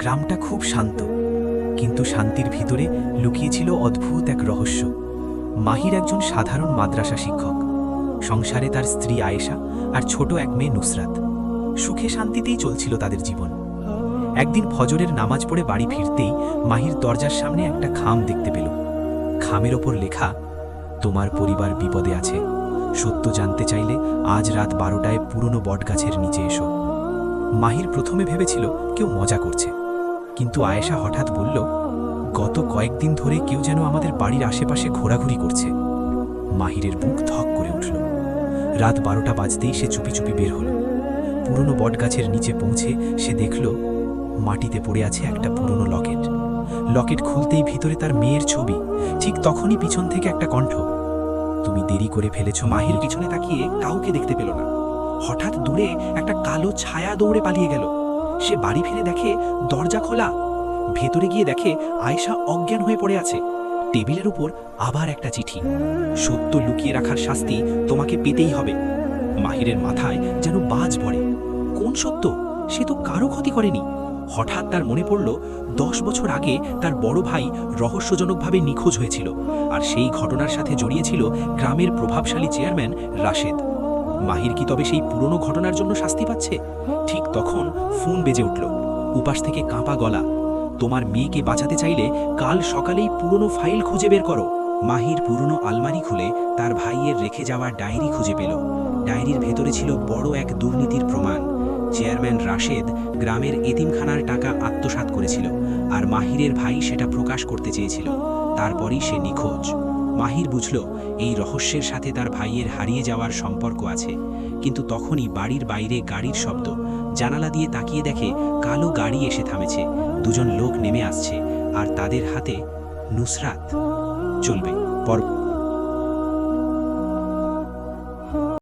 গ্রামটা খুব শান্ত, কিন্তু শান্তির ভিতরে লুকিয়ে ছিল অদ্ভুত এক রহস্য। মাহির একজন সাধারণ মাদ্রাসা শিক্ষক। সংসারে তার স্ত্রী আয়েশা আর ছোট এক মেয়ে নুসরাত। সুখে শান্তিতেই চলছিল তাদের জীবন। একদিন ফজরের নামাজ পড়ে বাড়ি ফিরতেই মাহির দরজার সামনে একটা খাম দেখতে পেল। খামের ওপর লেখা, তোমার পরিবার বিপদে আছে, সত্য জানতে চাইলে আজ রাত 12টায় পুরনো বটগাছের নিচে এসো। মাহির প্রথমে ভেবেছিল কেউ মজা করছে, কিন্তু আয়েশা হঠাৎ বলল, গত কয়েকদিন ধরে কেউ যেন আমাদের বাড়ির আশেপাশে ঘোরাঘুরি করছে। মাহিরের বুক ধক করে উঠল। রাত 12টা বাজতেই সে চুপি চুপি বের হল। পুরনো বটগাছের নিচে পৌঁছে সে দেখল মাটিতে পড়ে আছে একটা পুরনো লকেট। লকেট খুলতেই ভিতরে তার মেয়ের ছবি। ঠিক তখনই পিছন থেকে একটা কণ্ঠ, তুমি দেরি করে ফেলেছ। মাহির পিছনে তাকিয়ে কাউকে দেখতে পেল না। হঠাৎ দূরে একটা কালো ছায়া দৌড়ে পালিয়ে গেল। সে বাড়ি ফিরে দেখে দরজা খোলা। ভেতরে গিয়ে দেখে আয়েশা অজ্ঞান হয়ে পড়ে আছে। টেবিলের উপর আবার একটা চিঠি, সত্য লুকিয়ে রাখার শাস্তি তোমাকে পেতেই হবে। মাহিরের মাথায় যেন বাজ পড়ে। কোন সত্য? সে তো কারো ক্ষতি করেনি। হঠাৎ তার মনে পড়ল 10 বছর আগে তার বড় ভাই রহস্যজনকভাবে নিখোঁজ হয়েছিল, আর সেই ঘটনার সাথে জড়িয়েছিল গ্রামের প্রভাবশালী চেয়ারম্যান রাশেদ। মাহির কি তবে সেই পুরনো ঘটনার জন্য শাস্তি পাচ্ছে? ঠিক তখন ফোন বেজে উঠল। উপাস থেকে কাঁপা গলা, তোমার মেয়েকে বাঁচাতে চাইলে কাল সকালেই পুরনো ফাইল খুঁজে বের করো। মাহির পুরনো আলমারি খুলে তার ভাইয়ের রেখে যাওয়া ডায়েরি খুঁজে পেল। ডায়েরির ভেতরে ছিল বড় এক দুর্নীতির প্রমাণ। চেয়ারম্যান রাশেদ গ্রামের এতিমখানার টাকা আত্মসাৎ করেছিল, আর মাহিরের ভাই সেটা প্রকাশ করতে চেয়েছিল। তারপরই সে নিখোঁজ। মাহির বুঝল এই রহস্যের সাথে তার ভাইয়ের হারিয়ে যাওয়ার সম্পর্ক আছে। কিন্তু তখনই বাড়ির বাইরে গাড়ির শব্দ। জানালা দিয়ে তাকিয়ে দেখে কালো গাড়ি এসে থামেছে। দুজন লোক নেমে আসছে, আর তাদের হাতে নুসরাত। চলবে পর।